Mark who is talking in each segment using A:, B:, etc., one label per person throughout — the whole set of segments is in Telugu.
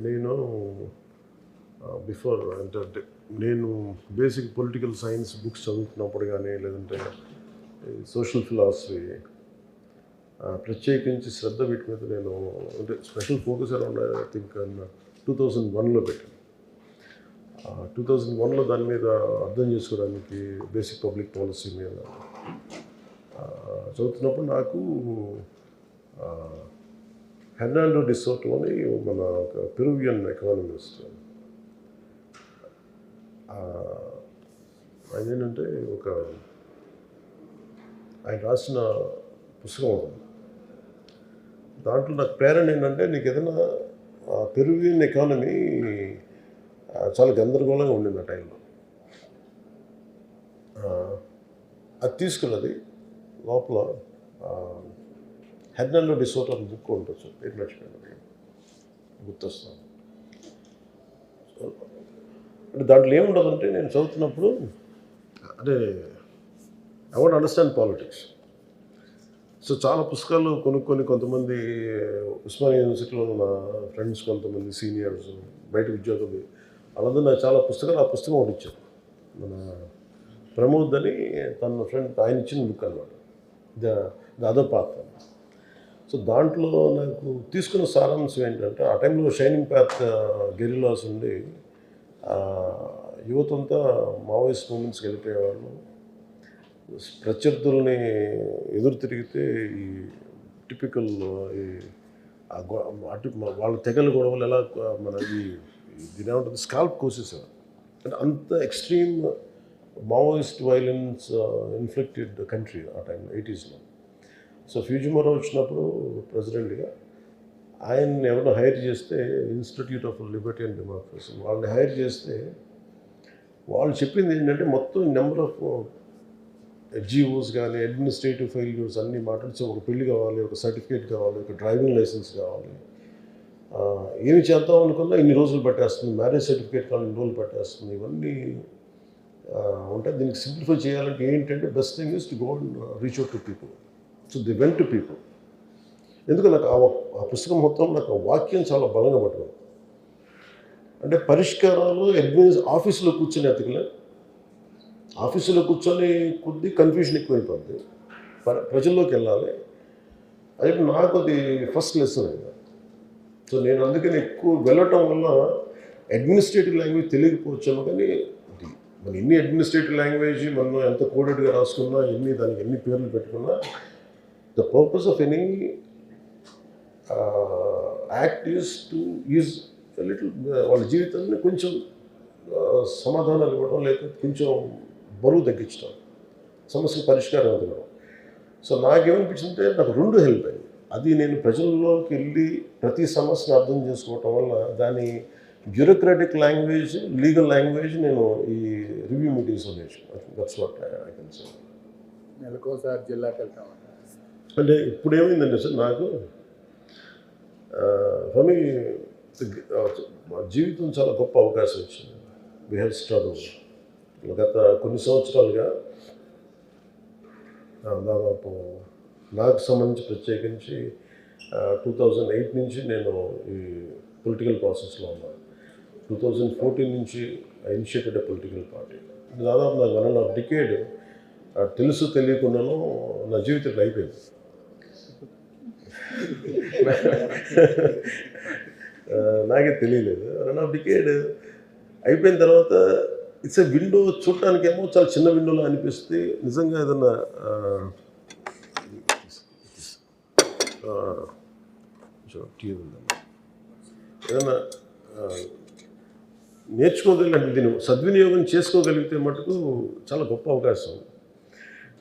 A: నేను బిఫోర్ అంటే నేను బేసిక్ పొలిటికల్ సైన్స్ బుక్స్ చదువుతున్నప్పుడు కానీ లేదంటే సోషల్ ఫిలాసఫీ ప్రత్యేకించి శ్రద్ధ వీటి మీద నేను అంటే special focus around I think 2001లో పెట్టాను. 2001లో దాని మీద అర్థం చేసుకోవడానికి బేసిక్ పబ్లిక్ పాలసీ మీద చదువుతున్నప్పుడు నాకు హెర్నాండో డి సోటో అని మన ఒక పెరువియన్ ఎకానమిస్ట్ అదేంటంటే ఆయన రాసిన పుస్తకం ఉంది. దాంట్లో నాకు ప్రేరణ ఏంటంటే నీకు ఏదైనా పెరువియన్ ఎకానమీ చాలా గందరగోళంగా ఉండింది ఆ టైంలో. అది తీసుకున్నది లోపల హెర్నాండో డి సోటో అని బుక్ ఉండొచ్చు, పేరు మర్చిపోయాను, గుర్తొస్తాను. అంటే దాంట్లో ఏముండదంటే నేను చదువుతున్నప్పుడు అంటే I want understand politics. So చాలా పుస్తకాలు కొనుక్కొని కొంతమంది ఉస్మానియా యూనివర్సిటీలో ఉన్న ఫ్రెండ్స్, కొంతమంది సీనియర్స్, బయట ఉద్యోగులు వాళ్ళందరూ నాకు చాలా పుస్తకాలు ఆ పుస్తకం ఒకటి ఇచ్చారు. మన ప్రమోద్ అని తన ఫ్రెండ్ ఆయన ఇచ్చిన బుక్ అన్నమాట, ద అదర్ పాత్. సో దాంట్లో నాకు తీసుకున్న సారాంశం ఏంటంటే ఆ టైంలో షైనింగ్ పాత్ గెరిల్లాస్ ఉండి యువతంతా మావోయిస్ట్ మూమెంట్స్కి వెళ్ళిపోయేవాళ్ళు. ప్రత్యర్థుల్ని ఎదురు తిరిగితే ఈ టిపికల్ అటు వాళ్ళ తెగల గొడవలు ఎలా మన దీని ఏమంటుంది స్కాల్ప్ కోసేసేవారు. అంటే అంత extreme Maoist violence inflicted country ఆ టైంలో 80sలో. సో ఫ్యూజిమోరో వచ్చినప్పుడు ప్రెసిడెంట్గా ఆయన్ని ఎవరినో హైర్ చేస్తే, institute of Liberty and democracy వాళ్ళని హైర్ చేస్తే వాళ్ళు చెప్పింది ఏంటంటే మొత్తం నెంబర్ ఆఫ్ జీఓస్ కానీ అడ్మినిస్ట్రేటివ్ ఫెయిల్యూర్స్ అన్నీ మాట్లాడితే ఒక పెళ్లి కావాలి, ఒక సర్టిఫికేట్ కావాలి, ఒక డ్రైవింగ్ లైసెన్స్ కావాలి, ఏమి చేద్దాం అనుకున్నా ఇన్ని రోజులు పట్టేస్తుంది, మ్యారేజ్ సర్టిఫికేట్ కావాలి ఇన్ని రోజులు పట్టేస్తుంది, ఇవన్నీ ఉంటాయి. దీనికి సింప్లిఫై చేయాలంటే ఏంటంటే best thing is to go and reach out to people. So the went to people. ఎందుకు నాకు ఆ పుస్తకం మొత్తం నాకు ఆ వాక్యం చాలా బలంగా పట్టుకుంది. అంటే పరిష్కారాలు ఆఫీసులో కూర్చొని ఎతకలే, ఆఫీసులో కూర్చొని కొద్ది కన్ఫ్యూషన్ ఎక్కువైపోద్ది, ప్రజల్లోకి వెళ్ళాలి. అది నాకు అది ఫస్ట్ లెసన్ అయింది. సో నేను అందుకని ఎక్కువ వెళ్ళటం వల్ల అడ్మినిస్ట్రేటివ్ లాంగ్వేజ్ తెలియకపోవచ్చాను, కానీ మన ఎన్ని అడ్మినిస్ట్రేటివ్ లాంగ్వేజ్ మనం ఎంత కోడెడ్గా రాసుకున్నా, దానికి ఎన్ని పేర్లు పెట్టుకున్నా, the purpose of any act is to use little వాళ్ళ జీవితాన్ని కొంచెం సమాధానాలు ఇవ్వడం, లేకపోతే కొంచెం బరువు తగ్గించడం, సమస్య పరిష్కారం ఎదగడం. సో నాకేమనిపించిందంటే నాకు రెండు హెల్ప్ అయింది. అది నేను ప్రజల్లోకి వెళ్ళి ప్రతి సమస్యను అర్థం చేసుకోవటం వల్ల దాని బ్యూరోక్రాటిక్ లాంగ్వేజ్, లీగల్ లాంగ్వేజ్ నేను ఈ రివ్యూ మీటింగ్స్లో నేర్చుకున్నాను. That's what I can say.
B: నెలకోసారి జిల్లాకి వెళ్తాం
A: అంటే ఇప్పుడు ఏమైందంటే సార్ నాకు ఫర్ మీ జీవితం చాలా గొప్ప అవకాశం వచ్చింది. We have struggle. గత కొన్ని సంవత్సరాలుగా దాదాపు నాకు సంబంధించి ప్రత్యేకించి 2008 నుంచి నేను ఈ పొలిటికల్ ప్రాసెస్లో ఉన్నాను. 2014 నుంచి I initiated a political party. దాదాపు నాకు 1.5 డికేడ్ తెలుసు తెలియకుండాను నా జీవితం అయిపోయింది. నాకే తెలియలేదు. 1.5 డికేడ్ అయిపోయిన తర్వాత ఇట్స్ ఎ విండో. చూడటానికేమో చాలా చిన్న విండోలో అనిపిస్తుంది. నిజంగా ఏదన్నా ఏదన్నా నేర్చుకోగలిగిన దీన్ని సద్వినియోగం చేసుకోగలిగితే మటుకు చాలా గొప్ప అవకాశం.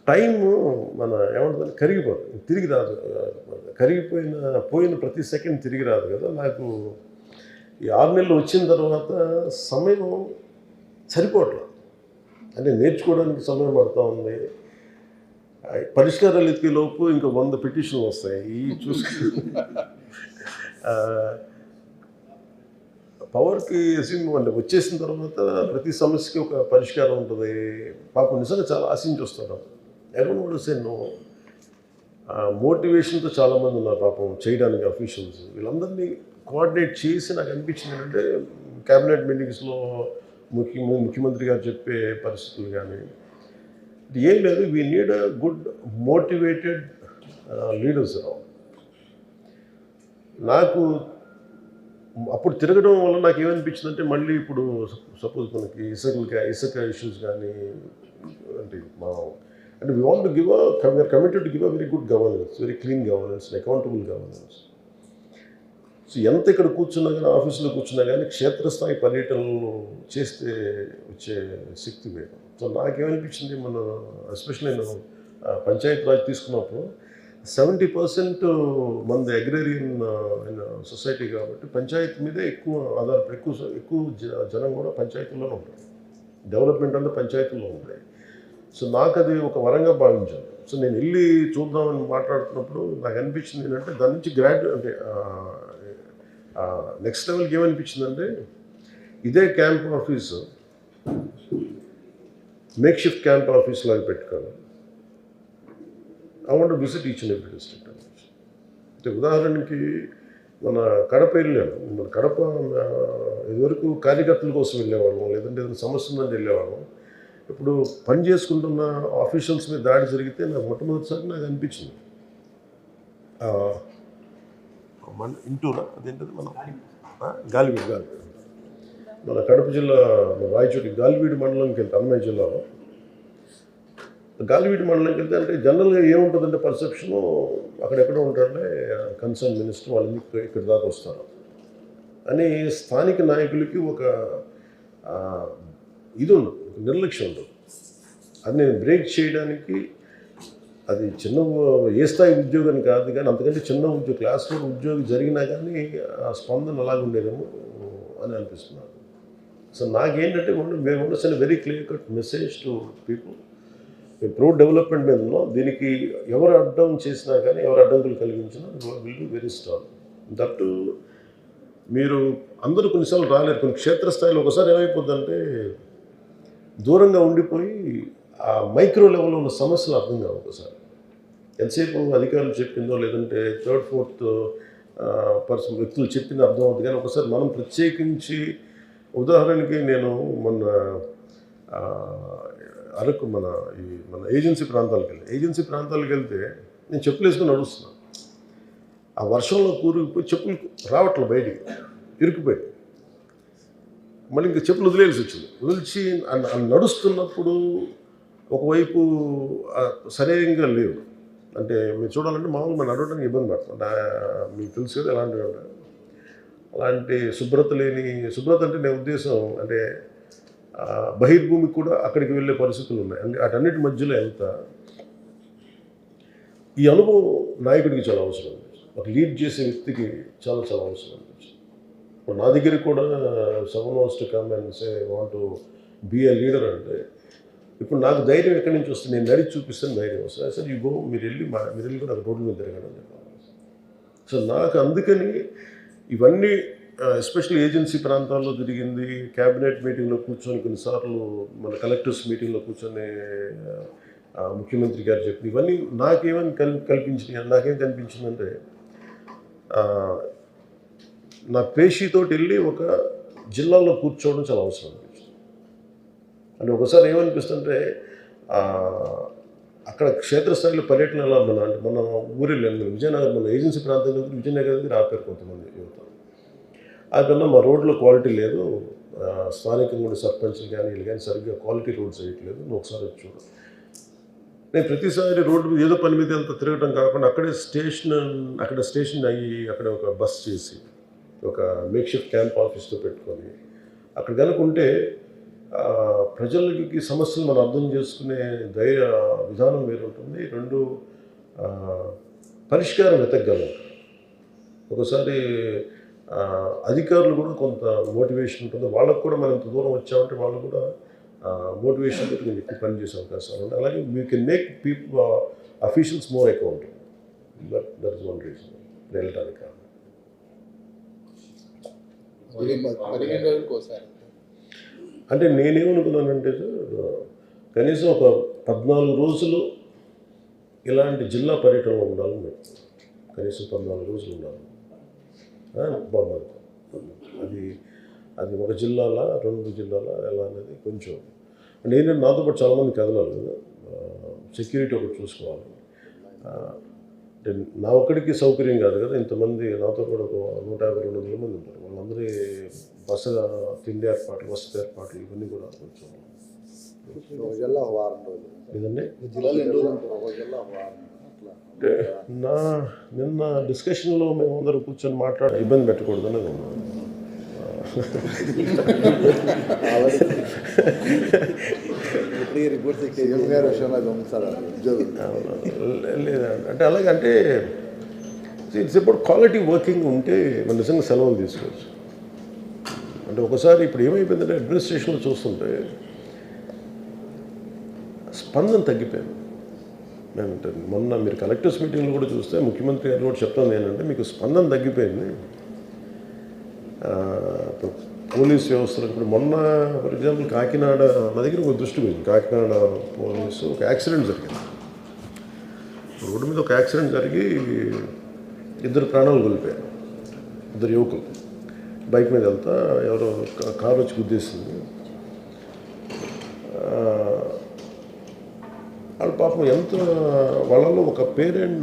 A: టైము మన ఏమంటుంది కరిగిపోతుంది, తిరిగి రాదు. పోయిన ప్రతి సెకండ్ తిరిగి రాదు కదా. నాకు ఈ 6 నెలలు వచ్చిన తర్వాత సమయం సరిపోవట్లేదు. అంటే నేర్చుకోవడానికి సమయం పడుతూ ఉంది. పరిష్కారాలు ఎత్తికే లోపు ఇంకా 100 పిటిషన్లు వస్తాయి. ఈ పవర్కి అంటే వచ్చేసిన తర్వాత ప్రతి సమస్యకి ఒక పరిష్కారం ఉంటుంది. పాపం నిజంగా చాలా ఆశించి వస్తారు. ఎవరు నో మోటివేషన్తో చాలామంది ఉన్నారు పాపం చేయడానికి. అఫీషియల్స్ వీళ్ళందరినీ కోఆర్డినేట్ చేసి నాకు అనిపించింది ఏంటంటే క్యాబినెట్ మీటింగ్స్లో ముఖ్యమంత్రి గారు చెప్పే పరిస్థితులు కానీ ఏం లేదు. We need a good motivated leaders. నాకు అప్పుడు తిరగడం వల్ల నాకు ఏమనిపించిందంటే మళ్ళీ ఇప్పుడు సపోజ్ మనకి ఇసుక ఇష్యూస్ కానీ అంటే అంటే we want to give we are committed to give a very good governance, very clean governance, accountable governance. So ఎంత ఇక్కడ కూర్చున్నా కానీ, ఆఫీసులో కూర్చున్నా కానీ క్షేత్రస్థాయి పర్యటనలు చేస్తే వచ్చే శక్తి వేరు. సో నాకేమనిపించింది, మన ఎస్పెషల్లీ నేను పంచాయతీ రాజ్ తీసుకున్నప్పుడు 70% మనది అగ్రేరియన్ సొసైటీ కాబట్టి పంచాయతీ మీదే ఎక్కువ ఆధారపడి ఎక్కువ జనం కూడా పంచాయతీల్లోనే ఉంటారు. డెవలప్మెంట్ అంతా పంచాయతీల్లో ఉంటాయి. సో నాకు అది ఒక వరంగా భావించాను. సో నేను వెళ్ళి చూద్దామని మాట్లాడుతున్నప్పుడు నాకు అనిపించింది ఏంటంటే దాని నుంచి అంటే నెక్స్ట్ లెవెల్కి ఏమనిపించిందంటే ఇదే camp office make shift camp office లాగా పెట్టుకోవాలి. I want to visit each and every district. అంటే ఉదాహరణకి మన కడప వెళ్ళాను. మన కడప ఇదివరకు కార్యకర్తల కోసం వెళ్ళేవాళ్ళం, లేదంటే ఏదైనా సమస్య ఉందని వెళ్ళేవాళ్ళం. ఇప్పుడు పని చేసుకుంటున్న ఆఫీషియల్స్ మీద దాడి జరిగితే నాకు మొట్టమొదటిసారి నాకు అనిపించింది మన ఇంటూరా అదేంటది మన గాలివీడు మన కడప జిల్లా రాయచోటి గాలివీడు మండలంకి వెళ్తే అన్నమయ్య జిల్లాలో గాలివీడు మండలంకి వెళ్తే అంటే జనరల్గా ఏముంటుందంటే పర్సెప్షను అక్కడెక్కడ ఉంటారంటే కన్సర్న్ మినిస్టర్ వాళ్ళు ఇక్కడ దాకా వస్తారు అని స్థానిక నాయకులకి ఒక ఇది ఉండదు, నిర్లక్ష్యం ఉండదు. అది నేను బ్రేక్ చేయడానికి, అది చిన్న ఏ స్థాయి ఉద్యోగం కాదు కానీ అంతకంటే చిన్న క్లాస్ 4 ఉద్యోగం జరిగినా కానీ ఆ స్పందన అలాగే ఉండేదేమో అని అనిపిస్తున్నాను. సో నాకేంటంటే మేము ఉన్న very clear cut message to people. Pro development మీద ఉన్నాం. దీనికి ఎవరు అడ్డం చేసినా కానీ, ఎవరు అడ్డంకులు కలిగించినా will be very strong. That మీరు అందరూ కొన్నిసార్లు రాలేరు. కొన్ని క్షేత్రస్థాయిలో ఒకసారి ఏమైపోద్దంటే దూరంగా ఉండిపోయి ఆ మైక్రో లెవెల్లో ఉన్న సమస్యలు అర్థం కావు. ఒకసారి ఎంతసేపు అధికారులు చెప్పిందో లేదంటే 3rd, 4th పర్సన్ వ్యక్తులు చెప్పింది అర్థం అవుతుంది. కానీ ఒకసారి మనం ప్రత్యేకించి ఉదాహరణకి నేను మొన్న అరకు మన ఏజెన్సీ ప్రాంతాలకు వెళ్తే నేను చెప్పులు వేసుకొని నడుస్తున్నాను. ఆ వర్షంలో కూరుకుపోయి చెప్పులు రావట్లే, బయటికి ఇరుక్కుపోయి మళ్ళీ ఇంకా చెప్పులు వదిలేసి నడుస్తున్నప్పుడు ఒకవైపు సరైనగా లేవు. అంటే మీరు చూడాలంటే మామూలు మనం నడవడానికి ఇబ్బంది పడుతుంది. మీకు తెలుసు కదా అలాంటి శుభ్రత అంటే నేను ఉద్దేశం అంటే బహిర్భూమికి కూడా అక్కడికి వెళ్ళే పరిస్థితులు ఉన్నాయి. అంటే వాటన్నిటి మధ్యలో వెళ్తా ఈ అనుభవం నాయకుడికి చాలా అవసరం. ఒక లీడ్ చేసే వ్యక్తికి చాలా చాలా అవసరం అనిపించింది. ఇప్పుడు నా దగ్గరికి కూడా some wants to come and say want to be a leader అంటే ఇప్పుడు నాకు ధైర్యం ఎక్కడి నుంచి వస్తుంది? నేను నడిచి చూపిస్తాను ధైర్యం వస్తుంది. అసలు ఈ గో మీరు వెళ్ళి కూడా నాకు రోడ్డు మీద తిరగడం చెప్పాలి. సో నాకు అందుకని ఇవన్నీ ఎస్పెషల్లీ ఏజెన్సీ ప్రాంతాల్లో తిరిగింది, క్యాబినెట్ మీటింగ్లో కూర్చొని కొన్నిసార్లు మన కలెక్టర్స్ మీటింగ్లో కూర్చొని ముఖ్యమంత్రి గారు చెప్పి ఇవన్నీ నాకేమని కల్పించినాయి. నాకేం కనిపించిందంటే నా పేషీతోటి వెళ్ళి ఒక జిల్లాలో కూర్చోవడం చాలా అవసరం అనిపించింది. అంటే ఒకసారి ఏమనిపిస్తుంటే అక్కడ క్షేత్రస్థాయిలో పర్యటన ఎలా అంటే మన ఊరిలో విజయనగరం, మన ఏజెన్సీ ప్రాంతంలో విజయనగరం దగ్గర ఆపారు కొంతమంది యువత. ఆ కన్నా మా రోడ్లో క్వాలిటీ లేదు, స్థానికంగా ఉండే సర్పంచ్లు కానీ వీళ్ళు కానీ సరిగ్గా క్వాలిటీ రోడ్స్ వేయట్లేదు, నువ్వు ఒకసారి వచ్చి చూడు. నేను ప్రతిసారి రోడ్డు మీద ఏదో పని మీద అంత తిరగడం కాకుండా అక్కడ స్టేషన్ అయ్యి అక్కడ ఒక బస్ చేసి ఒక మేక్ షిఫ్ట్ క్యాంప్ ఆఫీస్తో పెట్టుకొని అక్కడ కనుకుంటే ప్రజలకి సమస్యలు మనం అర్థం చేసుకునే విధానం వేరు ఉంటుంది. 2 పరిష్కారం వెతకగలం. ఒకసారి అధికారులు కూడా కొంత మోటివేషన్ ఉంటుంది. వాళ్ళకు కూడా మనం ఇంత దూరం వచ్చామంటే వాళ్ళు కూడా మోటివేషన్ తోటి నేను ఎక్కువ పని చేసే అవకాశాలు ఉంటాయి. అలాగే we can make people officials more accountable. That is one reason వెళ్ళటానికి కారణం.
B: 15 రోజులకు ఒకసారి
A: అంటే నేనేమనుకున్నానంటే కనీసం ఒక 14 రోజులు ఇలాంటి జిల్లా పర్యటనలో ఉండాలని కనీసం 14 రోజులు ఉండాలి. బాగుంది. అది అది ఒక జిల్లాల 2 జిల్లాల ఎలా అనేది కొంచెం అంటే ఏంటంటే నాతో పాటు చాలామంది కదలాలి కదా, సెక్యూరిటీ ఒకటి చూసుకోవాలి. అంటే నా ఒక్కడికి సౌకర్యం కాదు కదా, ఇంతమంది నాతో కూడా ఒక 150-200 మంది ఉంటారు. వాళ్ళందరి బస, తిండి ఏర్పాట్లు, వసతి ఏర్పాట్లు ఇవన్నీ కూడా కొంచెం
B: ఒక జిల్లా ఒక వారం రోజులు.
A: ఇదండి.
B: జిల్లాలో ఎన్ని రోజులు ఉంటారు? ఒక జిల్లా ఒక వారం అట్లా.
A: అంటే నిన్న డిస్కషన్లో మేము అందరూ కూర్చొని మాట్లాడి ఇబ్బంది పెట్టకూడదని ఉన్నాను.
B: ఇప్పుడు ఈ రిపోర్ట్స్ సీఎం గారి విషయంలో పంపిస్తారు ఉద్యోగులు.
A: లేదండి, అంటే అలాగంటే ఇట్స్ అబౌట్ క్వాలిటీ వర్కింగ్ ఉంటే మన నిజంగా సెలవులు తీసుకోవచ్చు. అంటే ఒకసారి ఇప్పుడు ఏమైపోయిందంటే అడ్మినిస్ట్రేషన్లో చూస్తుంటే స్పందన తగ్గిపోయింది. నేనంటే మొన్న మీరు కలెక్టర్స్ మీటింగ్లో కూడా చూస్తే ముఖ్యమంత్రి గారు కూడా చెప్తాను ఏంటంటే మీకు స్పందన తగ్గిపోయింది. ఇప్పుడు పోలీస్ వ్యవస్థలో ఇప్పుడు మొన్న ఫర్ ఎగ్జాంపుల్ కాకినాడ నా దగ్గర ఒక దృష్టి పోయింది. కాకినాడ పోలీసు ఒక యాక్సిడెంట్ జరిగింది. రోడ్డు మీద ఒక యాక్సిడెంట్ జరిగి 2 ప్రాణాలు కోల్పోయారు. 2 యువకులు బైక్ మీద వెళ్తా ఎవరో కారు వచ్చి గుద్దేసింది. వాళ్ళ పాపం ఎంత వాళ్ళలో ఒక పేరెంట్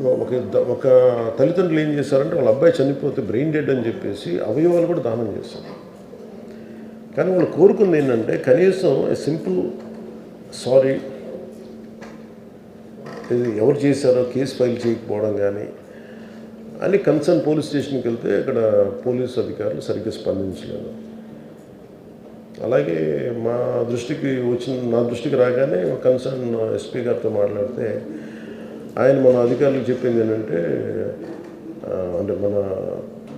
A: ఒక తల్లిదండ్రులు ఏం చేశారంటే వాళ్ళ అబ్బాయి చనిపోతే బ్రెయిన్ డెడ్ అని చెప్పేసి అవయవాలు కూడా దానం చేస్తారు. కానీ వాళ్ళు కోరుకుంది ఏంటంటే కనీసం సింపుల్ సారీ, ఇది ఎవరు చేశారో కేసు ఫైల్ చేయకపోవడం కానీ అని కన్సర్న్ పోలీస్ స్టేషన్కి వెళ్తే అక్కడ పోలీసు అధికారులు సరిగ్గా స్పందించలేదు. అలాగే నా దృష్టికి రాగానే కన్సర్న్ ఎస్పీ గారితో మాట్లాడితే ఆయన మన అధికారులకు చెప్పింది ఏంటంటే అంటే మన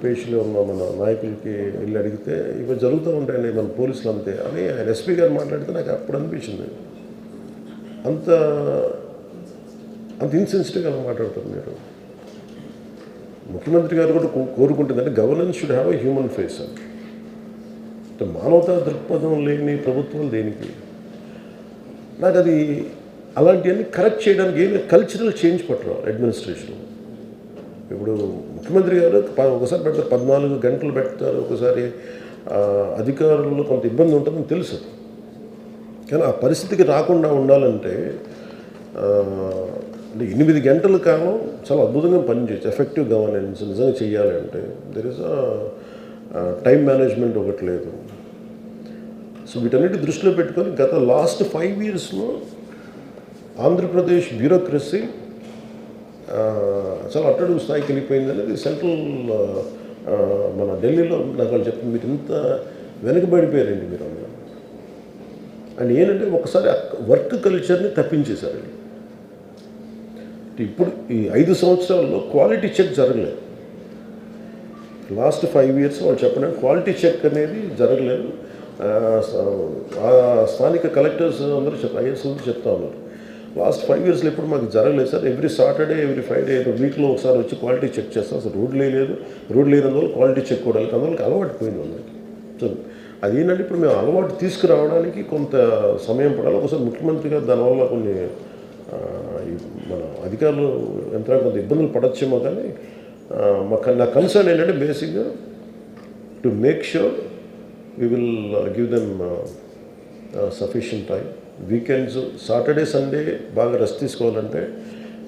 A: పేషీలో ఉన్న మన నాయకులకి వెళ్ళి అడిగితే ఇవి జరుగుతూ ఉంటాయండి మన పోలీసులు అంతే అని ఆయన ఎస్పీ గారు మాట్లాడితే నాకు అప్పుడు అనిపించింది. అంత ఇన్సెన్సిటివ్గా మాట్లాడుతారు మీరు. ముఖ్యమంత్రి గారు కూడా కోరుకుంటుందంటే governance should have a human face. అంటే మానవతా దృక్పథం లేని ప్రభుత్వాలు దేనికి? నాకు అది అలాంటివన్నీ కరెక్ట్ చేయడానికి ఏమి కల్చరల్ చేంజ్ పట్టరు అడ్మినిస్ట్రేషన్. ఇప్పుడు ముఖ్యమంత్రి గారు ఒకసారి పెడతారు, 14 గంటలు పెడతారు, ఒకసారి అధికారుల్లో కొంత ఇబ్బంది ఉంటుందని తెలుసు. కానీ ఆ పరిస్థితికి రాకుండా ఉండాలంటే అంటే 8 గంటల కాలం చాలా అద్భుతంగా పనిచేయచ్చు. ఎఫెక్టివ్ గవర్నెన్స్ నిజంగా చేయాలి అంటే దెర్ ఇస్ టైం మేనేజ్మెంట్ ఒకటి లేదు. సో వీటన్నిటి దృష్టిలో పెట్టుకొని గత లాస్ట్ 5 yearsలో ఆంధ్రప్రదేశ్ బ్యూరోక్రసీ చాలా అట్టడుగు స్థాయికి వెళ్ళిపోయింది అనేది సెంట్రల్ మన ఢిల్లీలో నాకు వాళ్ళు చెప్తుంది, మీరు ఇంత వెనకబడిపోయారండి మీరు అన్న. అండ్ ఏంటంటే ఒకసారి వర్క్ కల్చర్ని తప్పించేశారు. ఇప్పుడు ఈ 5 సంవత్సరాల్లో క్వాలిటీ చెక్ జరగలేదు. లాస్ట్ 5 years వాళ్ళు చెప్పడానికి క్వాలిటీ చెక్ అనేది జరగలేదు. స్థానిక కలెక్టర్స్ అందరూ ఐఏఎస్ చెప్తా ఉన్నారు లాస్ట్ 5 yearsలో ఎప్పుడు మాకు జరగలేదు sir. Every Saturday every Friday వీక్లో ఒకసారి వచ్చి క్వాలిటీ చెక్ చేస్తాం. అసలు రోడ్ లేనందువల్ల క్వాలిటీ చెక్ కూడా అందువల్ల అలవాటు పోయింది అందరికి. సో అదేంటంటే ఇప్పుడు మేము అలవాటు తీసుకురావడానికి కొంత సమయం పడాలి. ఒకసారి ముఖ్యమంత్రి గారు దానివల్ల కొన్ని మన అధికారులు యంత్రాంగం కొంత ఇబ్బందులు పడచ్చేమో. కానీ నా కన్సర్న్ ఏంటంటే బేసిక్గా to make sure we will give them sufficient time. Weekends Saturday Sunday బాగా రెస్ట్ తీసుకోవాలంటే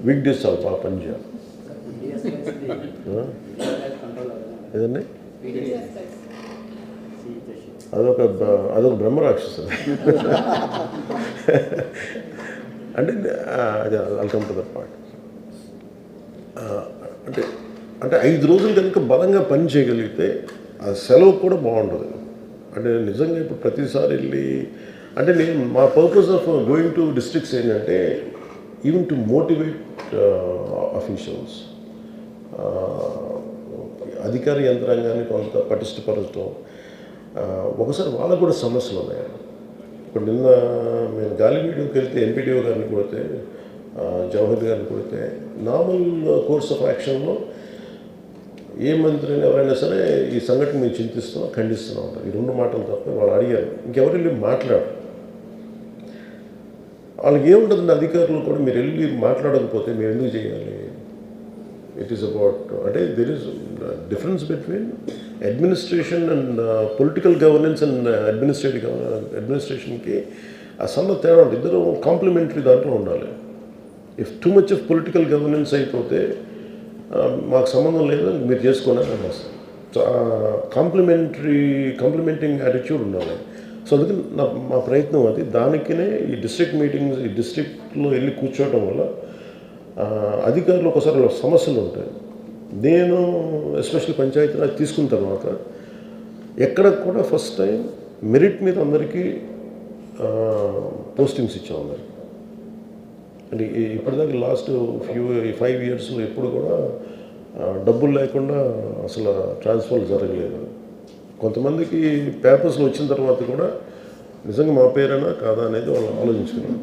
A: వీక్ డేస్ చాలా బాగా పనిచేయాలి. ఏదండి అదొక బ్రహ్మరాక్షసు. అంటే అది వెల్కమ్ టు దట్ పార్ట్. అంటే 5 రోజులు కనుక బలంగా పని చేయగలిగితే ఆ సెలవు కూడా బాగుంటుంది. అంటే నిజంగా ఇప్పుడు ప్రతిసారి వెళ్ళి అంటే మా purpose of going to districts ఏంటంటే ఈవెన్ టు మోటివేట్ అఫీషియల్స్, అధికార యంత్రాంగాన్ని కొంత పటిష్టపరచడం. ఒకసారి వాళ్ళకు కూడా సమస్యలు ఉన్నాయి. ఇప్పుడు నిన్న మేము గాలివీడియోకి వెళ్తే ఎంపీడీఓ గారిని కొడితే, జవహర్ గారిని కొడితే నార్మల్ కోర్స్ ఆఫ్ యాక్షన్లో ఏ మంత్రిని ఎవరైనా సరే ఈ సంఘటన మేము చింతిస్తున్నాం, ఖండిస్తున్నాం ఉంటారు. ఈ 2 మాటలు తప్ప వాళ్ళు అడిగారు, ఇంకెవరు వెళ్ళి మాట్లాడు. వాళ్ళకి ఏముంటుందండి, అధికారులు కూడా మీరు వెళ్ళి మాట్లాడకపోతే మేము ఎందుకు చేయాలి? ఇట్ ఈస్ అబౌట్ అంటే there is difference between administration and political governance and అడ్మినిస్ట్రేషన్కి ఆ సన్న తేడా ఉంటుంది. ఇద్దరు కాంప్లిమెంటరీ దాంట్లో ఉండాలి. If too much of political governance అయిపోతే మాకు సంబంధం లేదు, మీరు చేసుకోండి అని వస్తాం. సో కాంప్లిమెంటింగ్ యాటిట్యూడ్ ఉండాలి. సో అందుకని మా ప్రయత్నం అది. దానికినే ఈ డిస్ట్రిక్ట్ మీటింగ్స్, ఈ డిస్ట్రిక్ట్లో వెళ్ళి కూర్చోవటం వల్ల అధికారులు ఒకసారి సమస్యలు ఉంటాయి. నేను ఎస్పెషల్లీ పంచాయతీరాజ్ తీసుకున్న తర్వాత ఎక్కడ కూడా ఫస్ట్ టైం మెరిట్ మీద అందరికీ పోస్టింగ్స్ ఇచ్చాం అందరికి. అంటే ఇప్పటిదాకా లాస్ట్ 5 yearsలో ఎప్పుడు కూడా డబ్బులు లేకుండా అసలు ట్రాన్స్ఫర్లు జరగలేదు. కొంతమందికి పేపర్స్లో వచ్చిన తర్వాత కూడా నిజంగా మా పేరేనా కాదా అనేది వాళ్ళు ఆలోచించుకున్నాను.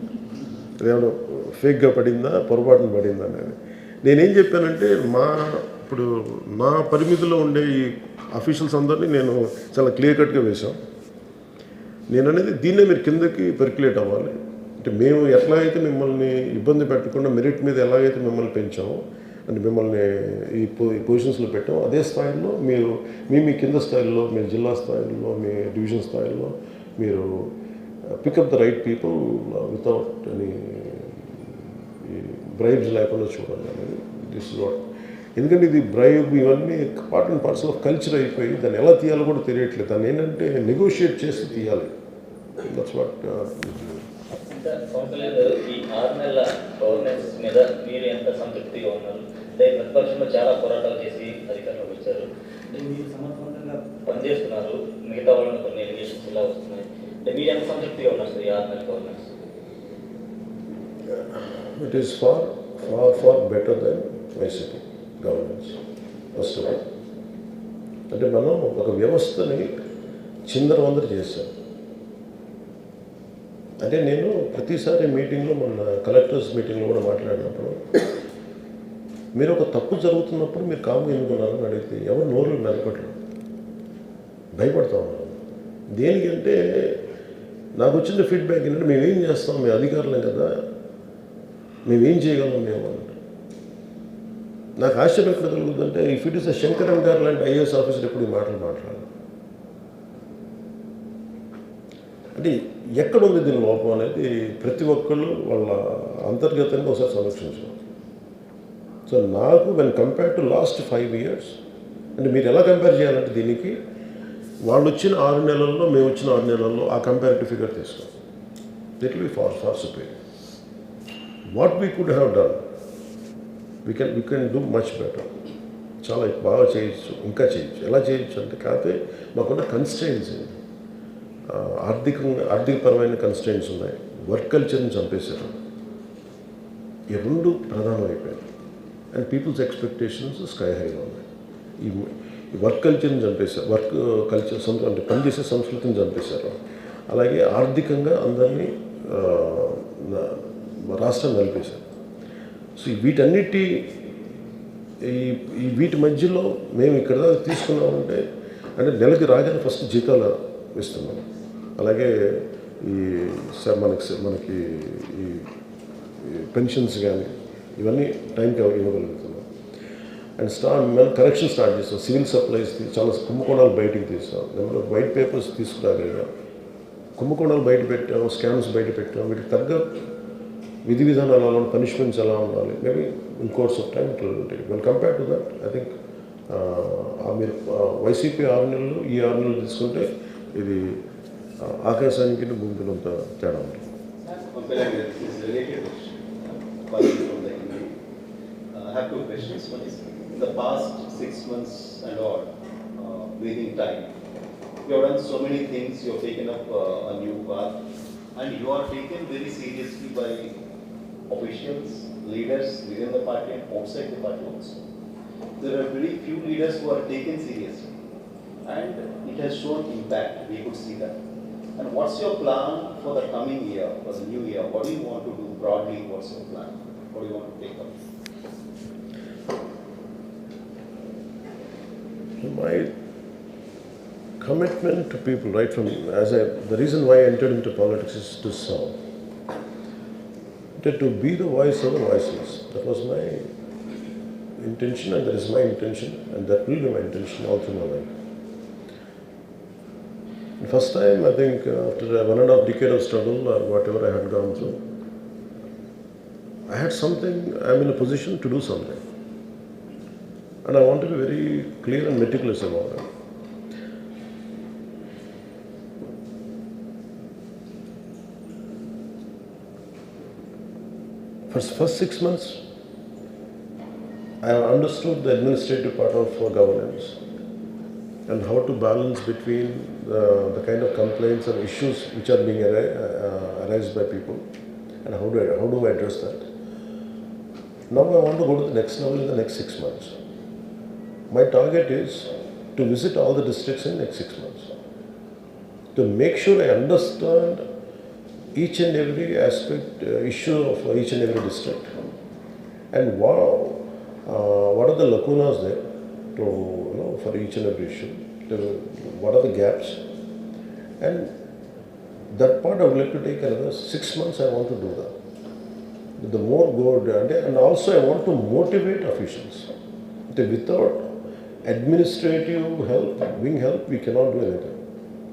A: అదేమన్నా ఫేక్గా పడిందా, పొరపాటున పడిందా అనేది. నేనేం చెప్పానంటే ఇప్పుడు నా పరిమితిలో ఉండే ఈ అఫీషియల్స్ అందరినీ నేను చాలా క్లియర్ కట్గా వేశాం. నేను అనేది దీన్నే మీరు కిందకి పెర్క్యులేట్ అవ్వాలి. అంటే మేము ఎట్లా అయితే మిమ్మల్ని ఇబ్బంది పెట్టకుండా మెరిట్ మీద ఎలాగైతే మిమ్మల్ని పెంచామో, అంటే మిమ్మల్ని ఈ పొజిషన్స్లో పెట్టామో, అదే స్థాయిలో మీరు మీ కింద స్థాయిలో, మీ జిల్లా స్థాయిలో, మీ డివిజన్ స్థాయిలో మీరు pick up the right people without any bribes లేకుండా చూడాలి అనేది దిస్ ఇస్ వాట్. ఎందుకంటే ఇది బ్రైబ్ ఇవన్నీ part and parcel of culture అయిపోయి దాన్ని ఎలా తీయాలో కూడా తెలియట్లేదు. దాన్ని ఏంటంటే నెగోషియేట్ చేసి తీయాలి. That's what.
C: ఇంకా కౌన్సిల్ ఈ 6 నెలల గవర్నెన్స్ మీద మీరు ఎంత సంతృప్తిగా ఉన్నారు? అంటే ప్రతిపక్షంలో చాలా పోరాటాలు చేసి అధికారంలోకి వచ్చారు. అంటే మీరు సమర్థవంతంగా పనిచేస్తున్నారు, మిగతా వాళ్ళని కొన్ని ఎలిగేషన్స్ ఇలా వస్తున్నాయి. అంటే మీరు ఎంత సంతృప్తిగా ఉన్నారు సార్ ఈ 6 నెలల governance?
A: It is far better than YCP governance. First of all అంటే మనం ఒక వ్యవస్థని చిందరవందర చేశాం. అంటే నేను ప్రతిసారి మీటింగ్లో, మన కలెక్టర్స్ మీటింగ్లో కూడా మాట్లాడినప్పుడు, మీరు ఒక తప్పు జరుగుతున్నప్పుడు మీరు కాము ఎందుకున్నారని అడిగితే ఎవరు నోరు నలకట్లేదు, భయపడతా ఉన్నారు. దేనికంటే నాకు వచ్చిన ఫీడ్బ్యాక్ ఏంటంటే మేమేం చేస్తాం, మేము అధికారులం కదా, మేమేం చేయగలం మేము అంటే. నాకు ఆశ్చర్యం ఎక్కడ కలుగుతుందంటే ఇఫ్ ఇట్ ఇస్ శంకరన్ గారు లాంటి ఐఏఎస్ ఆఫీసర్ ఎప్పుడు ఈ మాటలు మాట్లాడాలి. అంటే ఎక్కడ ఉంది దీని లోపం అనేది ప్రతి ఒక్కళ్ళు వాళ్ళ అంతర్గతంగా ఒకసారి సమీక్షించాలి. సో నాకు when compare to last 5 years, అంటే మీరు ఎలా కంపేర్ చేయాలంటే దీనికి వాళ్ళు వచ్చిన 6 నెలల్లో, మేము వచ్చిన 6 నెలల్లో ఆ కంపారిటివ్ ఫిగర్ తీసుకోవాలి. It will be far superior. What we could have done, we can do much better. చాలా బాగా చేయొచ్చు, ఇంకా చేయొచ్చు. ఎలా చేయొచ్చు అంటే కాకపోతే మాకున్న కన్స్ట్రెయిన్స్, ఆర్థికపరమైన కన్స్ట్రెయిన్స్ ఉన్నాయి. వర్క్ కల్చర్ని చంపేశారు. ఈ 2 ప్రధానమైపోయాయి. అండ్ పీపుల్స్ ఎక్స్పెక్టేషన్స్ స్కై హైగా ఉన్నాయి. ఈ వర్క్ కల్చర్ని చంపేశారు. వర్క్ కల్చర్ అంటే పనిచేసే సంస్కృతిని చంపేశారు. అలాగే ఆర్థికంగా అందరినీ రాష్ట్రం నలిపేశారు. సో వీటన్నిటి వీటి మధ్యలో మేము ఇక్కడ తీసుకున్నామంటే, అంటే నెలకి రాగానే ఫస్ట్ జీతాలు ఇస్తున్నాం. అలాగే మనకి ఈ పెన్షన్స్ కానీ ఇవన్నీ టైంకి ఇవ్వగలుగుతున్నాం. అండ్ మనం కరెక్షన్ స్టార్ట్ చేస్తాం. సివిల్ సప్లైస్ చాలా కుంభకోణాలు బయటికి తీస్తాం. నెంబర్ ఆఫ్ వైట్ పేపర్స్ తీసుకురాగలిగాం. కుంభకోణాలు బయట పెట్టాం, స్కామ్స్ బయట పెట్టాం. వీటికి తగ్గ విధి విధానాలు ఎలా, పనిష్మెంట్స్ ఎలా ఉండాలి, maybe in course of time it will take. Well compare to that I think మీరు వైసీపీ 6 నెలలు, ఈ 6 నెలలు తీసుకుంటే ఇది ఆకాశానికి భూమికినంత తేడా ఉంటుంది.
D: I have 2 questions. One is, in the past 6 months and all, breathing time, you have done so many things, you have taken up a new path, and you are taken very seriously by officials, leaders within the party and outside the party also. There are very few leaders who are taken seriously, and it has shown impact. We could see that. And what's your plan for the coming year, for the new year? What do you want to do broadly? What's your plan? What do you want to take up?
A: My commitment to people, right from the reason why I entered into politics is to serve, to be the voice of the voiceless. That was my intention and that is my intention and that will be my intention all through my life. The first time, I think, after 1.5 decade of struggle or whatever I had gone through, I had something, I'm in a position to do something. And I want to be very clear and meticulous about it. First 6 months, I understood the administrative part of governance and how to balance between the kind of complaints and issues which are being arised by people and how do I address that. Now I want to go to the next level in the next 6 months. My target is to visit all the districts in the next 6 months, to make sure I understand each and every aspect, issue of each and every district, and what are the lacunas there for each and every issue, what are the gaps, and that part I would like to take another 6 months. I want to do that. The more good, and also I want to motivate officials. Without administrative help, wing help, we cannot do anything.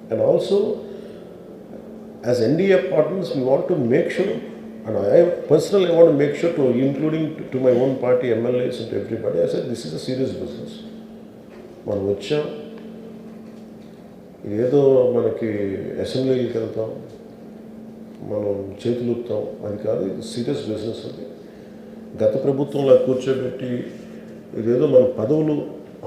A: And also, as NDA partners, we want to make sure, and I personally want to make sure, including to my own party, MLAs and to everybody, I said, this is a serious business. మనం వచ్చాం, ఏదో మనకి అసెంబ్లీకి వెళ్తాం, మనం చేతులుపుతాం, అది కాదు, ఇది సీరియస్ బిజినెస్. అది గత ప్రభుత్వంలో కూర్చోబెట్టి ఇదేదో మన పదవులు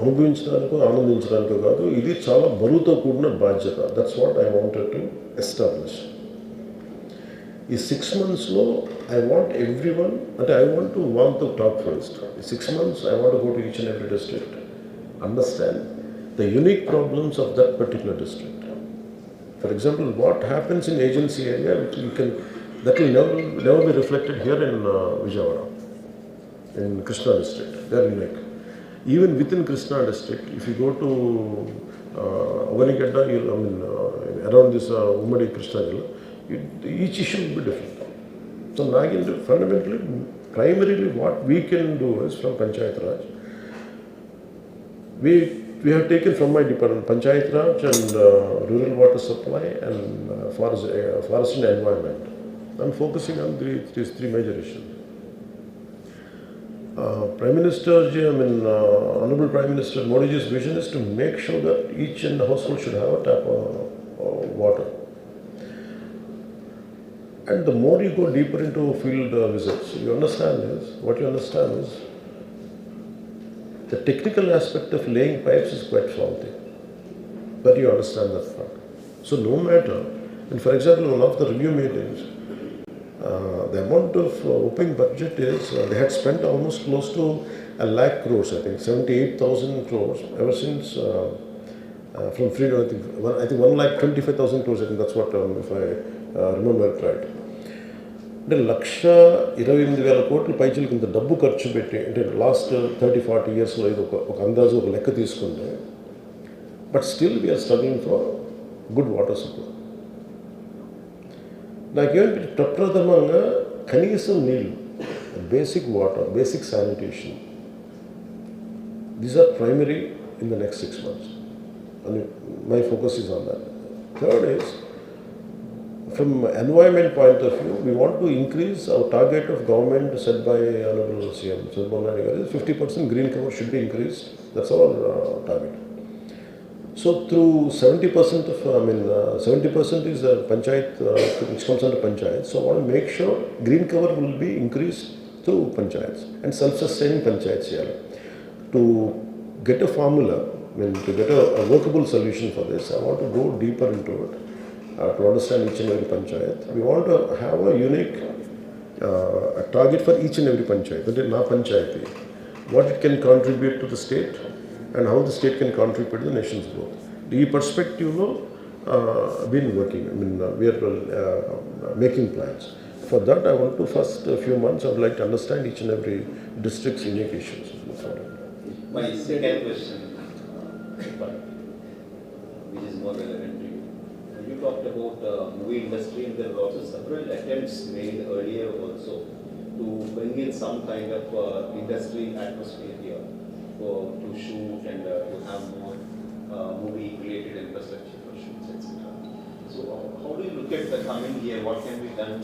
A: అనుభవించడానికో ఆనందించడానికో కాదు, ఇది చాలా బరువుతో కూడిన బాధ్యత. That's what I wanted to establish. ఈ 6 monthsలో ఐ వాంట్ ఎవ్రీ వన్, అంటే I want to want the top first. ఈ 6 months I want go to each and every district, understand the unique problems of that particular district. For example, what happens in agency area, that will never be reflected here in Vijayawada, in Krishna district. They are unique. Even within Krishna district, if you go to Avanigadda, around this Ummadi Krishna Jilla, each issue will be different. So, fundamentally, primarily what we can do is from Panchayat Raj, we have taken from my department, Panchayat Raj and rural water supply and forest and environment. I'm focusing on these three major issues. Prime Minister, Honorable Prime Minister Modi's vision is to make sure that each and household should have a tap of water. And the more you go deeper into field visits, you understand this. What you understand is the technical aspect of laying pipes is quite faulty, but you understand that part. So no matter, and for example, one of the review meetings, the amount of opening budget is, they had spent almost close to 1 lakh crores, I think, 78,000 crores, ever since, from freedom, I think 1,25,000 crores, I think that's what, if I remember it right. అంటే 1,28,000 కోట్ల పైచీలకి ఇంత డబ్బు ఖర్చు పెట్టి, అంటే లాస్ట్ 30-40 yearsలో ఇది ఒక అందాజు ఒక లెక్క తీసుకుంటే, but still we are struggling for good water supply. నాకేంటి ప్రప్రథమంగా కనీసం నీళ్ళు, basic water, basic sanitation, these are primary in the next 6 months. And my focus is on that. Third is, from environment point of view, we want to increase our target of government set by Honorable CM Chandrababu Naidu garu. 50% green cover should be increased. That's our target. So through 70% of, 70% is panchayat, which comes under panchayat. So I want to make sure green cover will be increased through panchayats and self-sustaining panchayats here. To get a formula, to get a workable solution for this, I want to go deeper into it. To understand each and every panchayat. We want to have a unique a target for each and every panchayat. That is na panchayati, what it can contribute to the state and how the state can contribute to the nation's growth. The perspective been working. We are making plans. For that, I want to first few months, I would like to understand each and every district's unique issues.
D: My second question, which is more relevant to you. You talked about movie industry, and there were also several attempts made earlier also to bring in some kind of industry atmosphere here to shoot and to have more movie-related infrastructure for shoots, etc. So how do you look at the coming year? What can be done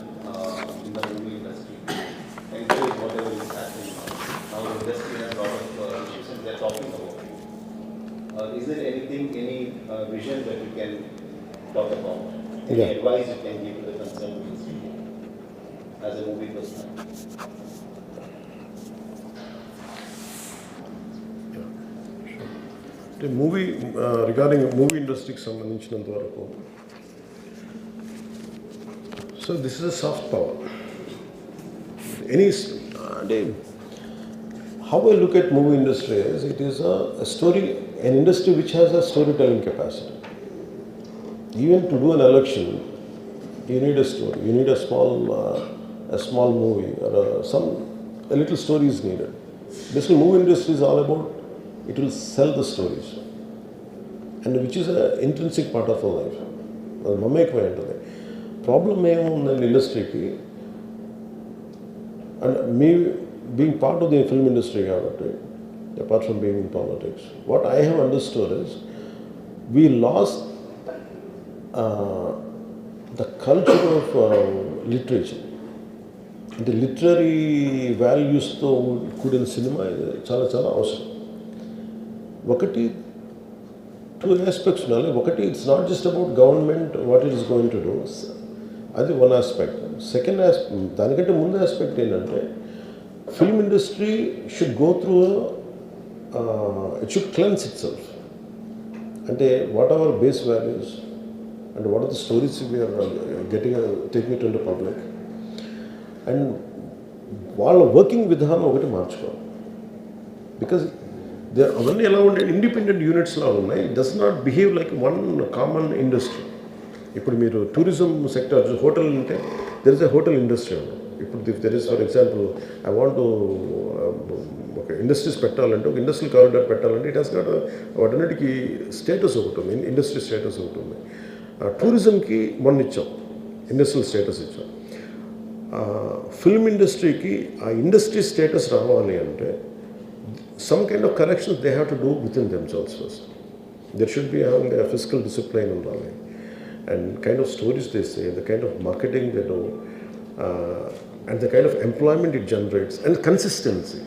D: in the movie industry to encourage whatever is happening now? Now the industry has a lot of issues and they're talking about it. Is there anything, any vision that you can talk about? Any
A: Yeah.
D: advice you can give to the concerned industry as a movie person?
A: అంటే మూవీ రిగార్డింగ్ మూవీ ఇండస్ట్రీకి సంబంధించినంత వరకు so this is a soft power any అంటే how I look at movie industry it is a story an industry which has a story telling capacity even to do an election you need a story, you need a small movie or a little story is needed. Basically movie industry is all about it will sell the stories and which is an intrinsic part of our life. అది మమేకమై ఉంటుంది. ప్రాబ్లం ఏముందండి ఇండస్ట్రీకి and me being part of the film industry కాబట్టి apart from being in politics what I have understood is we lost the culture of literature. అంటే లిటరరీ వాల్యూస్తో కూడిన సినిమా చాలా చాలా అవసరం. ఒకటి టూ ఆస్పెక్ట్స్ ఉండాలి. ఒకటి it's not just about government what it is going to do, అది వన్ ఆస్పెక్ట్. సెకండ్ దానికంటే ముందు ఆస్పెక్ట్ ఏంటంటే film industry should go through it should cleanse itself. అంటే what our base values and what are the stories we are taking it into public, and వాళ్ళ వర్కింగ్ విధానం ఒకటి మార్చుకోవాలి. బికాజ్ దే అవన్నీ ఎలా ఉండే ఇండిపెండెంట్ యూనిట్స్లా ఉన్నాయి. It does not behave like one common industry. ఇప్పుడు మీరు టూరిజం సెక్టర్ హోటల్ అంటే there is a hotel industry ఉంది. ఇప్పుడు there is for example I want ఒక ఇండస్ట్రీస్ పెట్టాలంటే ఒక ఇండస్ట్రియల్ కారిడార్ పెట్టాలంటే ఇట్ హాస్ గాట్ వాటన్నిటికీ స్టేటస్ ఒకటి ఉంది, ఇండస్ట్రీ స్టేటస్ ఒకటి ఉంది. టూరిజంకి మొన్న ఇచ్చాం, ఇండస్ట్రియల్ స్టేటస్ ఇచ్చాం. ఫిల్మ్ ఇండస్ట్రీకి ఆ ఇండస్ట్రీ స్టేటస్ రావాలి అంటే some kind of corrections they have to do within themselves first. There should be having a physical discipline ఉండాలి. And kind of stories they say, the kind of marketing they do, and the kind of employment it generates and consistency.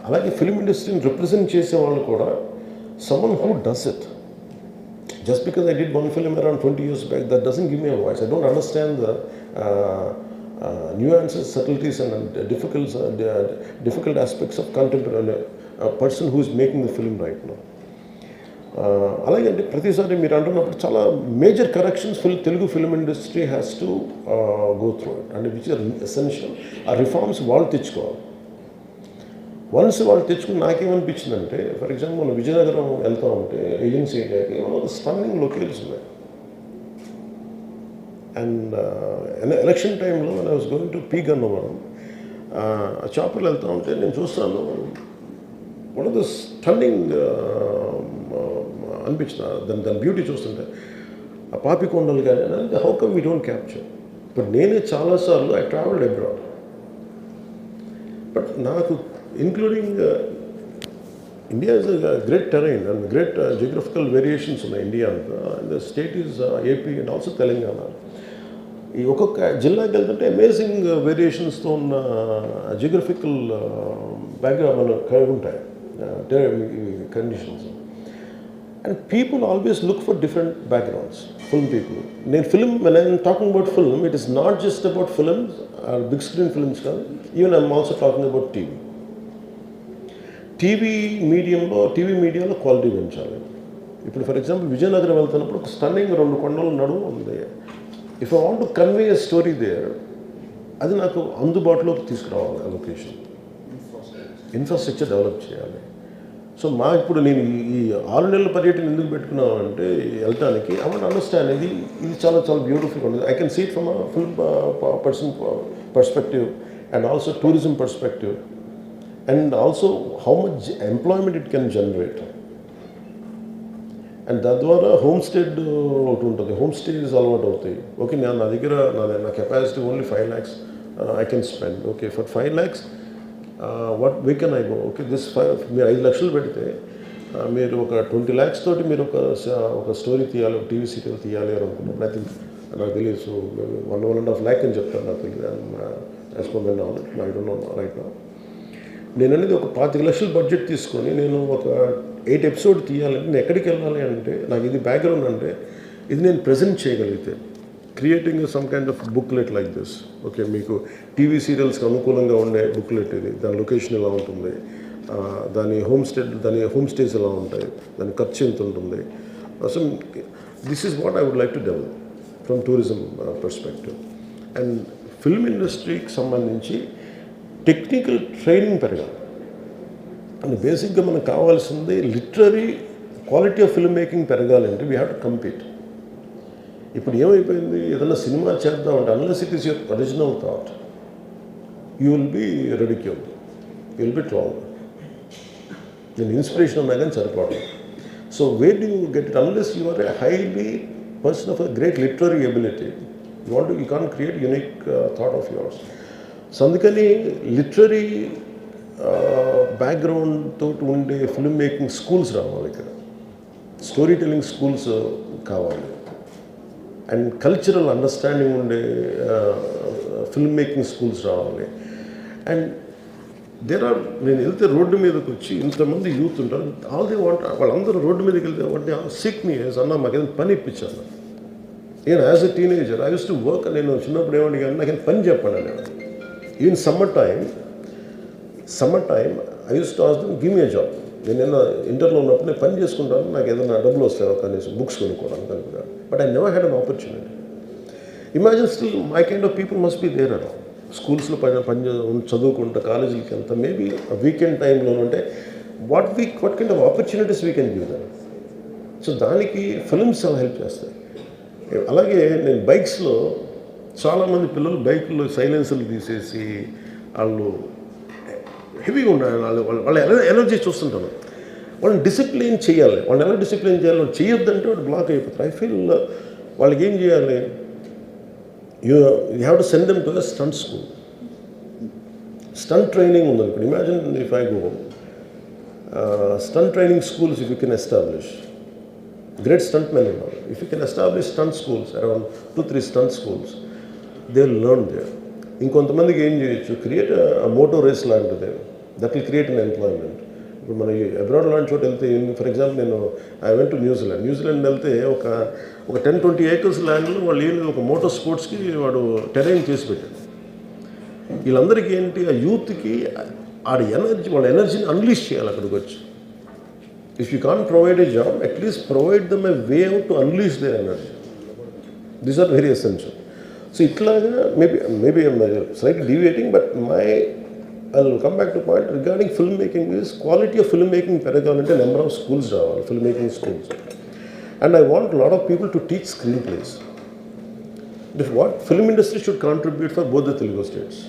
A: అలాగే ఫిల్మ్ ఇండస్ట్రీని రిప్రజెంట్ చేసే వాళ్ళు కూడా someone who does it. Just because I did one film around 20 years back, that doesn't give me a voice. I don't understand the nuances, subtleties and difficult aspects of contemporary a person who is making the film right now. అలాగే అంటే ప్రతిసారి మీరు అంటున్నప్పుడు చాలా major corrections Telugu film industry has to go through it and which are essential. ఆ రిఫార్మ్స్ వాళ్ళు తెచ్చుకోవాలి. వన్స్ వాళ్ళు తెచ్చుకుని నాకేమనిపించిందంటే, ఫర్ ఎగ్జాంపుల్ మనం విజయనగరం వెళ్తా ఉంటే ఏజెన్సీ ఏరియాకి స్టన్నింగ్ లొకేషన్స్ ఉన్నాయి. అండ్ ఎలక్షన్ టైంలో I was going to P Gannavaram, ఆ చాపర్లు వెళ్తూ ఉంటే నేను చూస్తాను వన్ ఆఫ్ ద స్టన్నింగ్ అనిపించిన దాని బ్యూటీ చూస్తుంటే ఆ పాపికొండలు కానీ అంటే how come we don't capture. But నేనే చాలాసార్లు ఐ ట్రావెల్డ్ అబ్రాడ్. బట్ నాకు including India is a great terrain and great geographical variations ఉన్నాయి ఇండియా అంతా. And the state is AP and also Telangana. ఈ ఒక్కొక్క జిల్లాకి వెళ్తుంటే అమేజింగ్ వేరియేషన్స్తో ఉన్న జియోగ్రఫికల్ బ్యాక్గ్రౌండ్ మనకు కలిగి ఉంటాయి conditions. And people always look for different backgrounds. Film people, నేను film when I'm talking about film, it is not just about films or big screen films కాదు. Even I'm also talking about TV మీడియాలో క్వాలిటీ పెంచాలి. ఇప్పుడు ఫర్ ఎగ్జాంపుల్ విజయనగరం వెళ్తున్నప్పుడు ఒక స్టన్నింగ్ 2 కొండల నడుము ఉంది. If I want to convey a story there, అది నాకు అందుబాటులోకి తీసుకురావాలి. లొకేషన్ ఇన్ఫ్రాస్ట్రక్చర్ డెవలప్ చేయాలి. సో ఇప్పుడు నేను ఈ 6 నెలల పర్యటన ఎందుకు పెట్టుకున్నానంటే వెళ్ళటానికి ఐ వాంట్ అండర్స్టాండ్ ఇది చాలా చాలా బ్యూటిఫుల్గా ఉంటుంది. I can see it from a film person perspective and also tourism perspective and also how much employment it can generate. And తద్వారా హోమ్ స్టేడ్ ఒకటి ఉంటుంది. హోమ్ స్టేస్ అలవాటు అవుతాయి. ఓకే, నా capacity only 5 lakhs I can spend. Okay, for 5 lakhs, where can I go? Okay, this 5, మీరు 5 లక్షలు పెడితే మీరు ఒక 20 lakhs తోటి మీరు ఒక స్టోరీ తీయాలి, ఒక టీవీ సీరియల్ తీయాలి అని అనుకున్నప్పుడు ఐ థింక్ నాకు తెలియదు. సో 1.5 lakh అని చెప్తాను, నాకు తెలియదు. As per my knowledge, I don't know right now. నేను అనేది ఒక 25 లక్షలు బడ్జెట్ తీసుకొని నేను ఒక 8 ఎపిసోడ్ తీయాలంటే నేను ఎక్కడికి వెళ్ళాలి అంటే, నాకు ఇది బ్యాక్గ్రౌండ్ అంటే ఇది నేను ప్రజెంట్ చేయగలిగితే, creating some kind of booklet like this. Okay, మీకు టీవీ సీరియల్స్కి అనుకూలంగా ఉండే బుక్లెట్ ఇది. దాని లొకేషన్ ఎలా ఉంటుంది, దాని హోమ్ స్టేస్ ఎలా ఉంటాయి, దాని ఖర్చు ఎంత ఉంటుంది. So this is what I would like to develop from tourism perspective. And film ఇండస్ట్రీకి సంబంధించి టెక్నికల్ ట్రైనింగ్ పెరగాలి. అండ్ బేసిక్గా మనకు కావాల్సింది literary quality of film making పెరగాలంటే వీ హ్యావ్ టు కంపీట్. ఇప్పుడు ఏమైపోయింది, ఏదైనా సినిమా చేద్దామంటే unless it is your original thought, you will be ridiculed, you will be trolled. నేను ఇన్స్పిరేషన్ ఉన్నా కానీ సరిపోవడం. So where do you get it unless you are a highly person of a great literary ability, you can't create unique thought of yours. So అందుకని లిటరరీ బ్యాక్గ్రౌండ్ తోటి ఉండే ఫిల్మ్ మేకింగ్ స్కూల్స్ రావాలి ఇక్కడ, స్టోరీ టెల్లింగ్ స్కూల్స్ కావాలి, అండ్ కల్చరల్ అండర్స్టాండింగ్ ఉండే ఫిల్మ్ మేకింగ్ స్కూల్స్ రావాలి. అండ్ నేను వెళ్తే రోడ్డు మీదకి వచ్చి ఇంతమంది యూత్ ఉంటారు, ఆల్ దే వాంట్, వాళ్ళందరూ రోడ్డు మీదకి వెళ్తే వాటి సిక్ మీ అన్న మాకు ఏదైనా పని ఇప్పించాను. నేను as a teenager I use to work. నేను చిన్నప్పుడు ఏమండి కానీ నాకు పని చెప్పండి అనేవాడు. Even summer time I use to ask them give me a job. నేను ఇంటర్లో ఉన్నప్పుడు నేను పని చేసుకుంటాను, నాకు ఏదైనా డబ్బులు వస్తాయో కనీసం బుక్స్ కొనుక్కోవడానికి అనుకున్నాను. But I never had an opportunity. Imagine still my kind of people must be there అలా స్కూల్స్లో చదువుకుంటా, కాలేజీలకి వెళ్తా, మేబీ వీకెండ్ టైంలో ఉంటే what kind of opportunities we can give them. So దానికి ఫిల్మ్స్ చాలా హెల్ప్ చేస్తాయి. అలాగే నేను బైక్స్లో చాలామంది పిల్లలు బైకుల్లో సైలెన్సర్లు తీసేసి వాళ్ళు హెవీగా ఉండాలి, వాళ్ళ ఎనర్జీ చూస్తుంటాను. వాళ్ళని డిసిప్లిన్ చేయాలి. వాళ్ళని ఎలా డిసిప్లిన్ చేయాలి, వాళ్ళు చేయొద్దంటే వాడు బ్లాక్ అయిపోతారు. ఐ ఫీల్ వాళ్ళకి ఏం చేయాలి, you have to send them to the stunt school. Stunt training ఉందనుకోండి. Imagine if I go stunt training schools, if you can establish great stuntmen and all, if you can establish stunt schools, around 2-3 stunt schools, they will learn there. ఇంకొంతమందికి ఏం చేయొచ్చు, క్రియేట్ మోటో రేస్ లాంటిది, that will create an employment. ఇప్పుడు మన అబ్రాడ్ లాంటి చోట వెళ్తే, ఫర్ ఎగ్జాంపుల్ నేను ఐ వెంట్ టు న్యూజిలాండ్ వెళ్తే ఒక 10-20 acres ల్యాండ్లో వాళ్ళు ఏం ఒక మోటార్ స్పోర్ట్స్కి వాడు టెరైన్ చేసి పెట్టాడు. వీళ్ళందరికీ ఏంటి, ఆ యూత్కి వాళ్ళ ఎనర్జీని అన్లీష్ చేయాలి అక్కడికి వచ్చి. If you can't provide a job, at least provide them a way out to unleash their energy. These are very essential. So ఇట్లాగా maybe slightly deviating, but I will come back to point regarding film making is quality of film making పెరగాలంటే నెంబర్ ఆఫ్ స్కూల్స్ రావాలి, film making schools. And I want lot of people to teach screenplays. What film industry should contribute for both the Telugu states.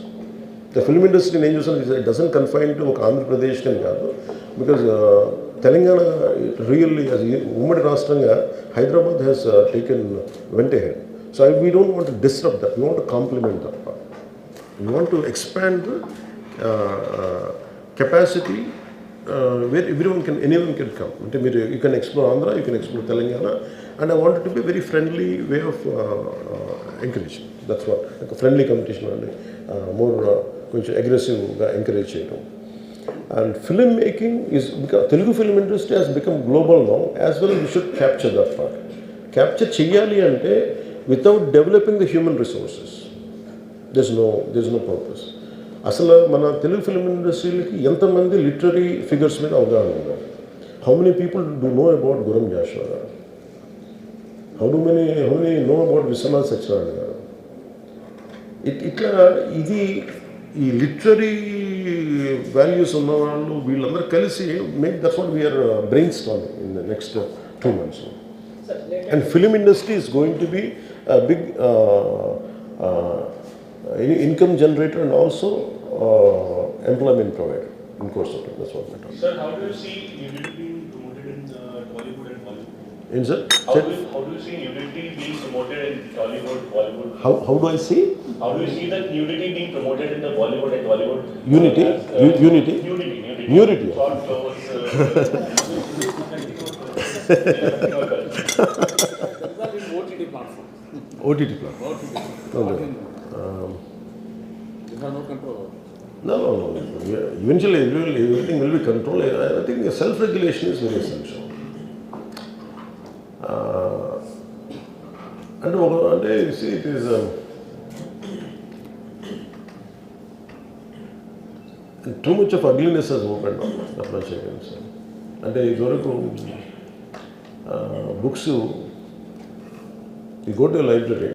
A: The film industry నేను చూసాను, ఇట్ డజంట్ కన్ఫైన్ టు ఒక ఆంధ్రప్రదేశ్ అని కాదు, బికాజ్ తెలంగాణ రియల్లీ ఉమ్మడి రాష్ట్రంగా Hyderabad has went ahead. So we don't want to disrupt that, we want to complement that part. We want to expand the capacity where anyone can come. You can explore Andhra, you can explore Telangana, and I want it to be a very friendly way of encouraging. That's what, like a friendly competition and more aggressive encourage cheyadam. And film making is, because Telugu film industry has become global now, as well we should capture that part. Capture cheyali ante without developing the human resources, there's no purpose. అసలు మన తెలుగు ఫిల్మ్ ఇండస్ట్రీకి ఎంతమంది లిటరరీ ఫిగర్స్ మీద అవగాహన ఉన్నారు? How many people do know about Gurram Jashuva గారు? How many know about Vishwanath Satyanarayana గారు? ఇట్లా ఇది ఈ లిటరరీ వాల్యూస్ ఉన్న వాళ్ళు వీళ్ళందరూ కలిసి that's what we are brainstorming in the next 2 months. And film industry is going to be a big income generator and also employment provider in course of time. That's what we're talking.
E: Sir, how do you see unity being promoted in Tollywood and Bollywood?
A: In sir?
E: How do you see unity being promoted in Tollywood, Bollywood?
A: How do I see?
E: How do you see that nudity being promoted in the Bollywood and Tollywood?
A: Unity? Unity?
E: Nudity.
A: Nudity.
E: Short clothes.
B: OTT platform.
A: OTT platform. Okay.
B: You have no control over it.
A: No. Eventually, everything will be controlled. I think self-regulation is very essential. And you see, it is too much of ugliness has opened up. That's what I can say. And ఇదివరకు books, you go to a library.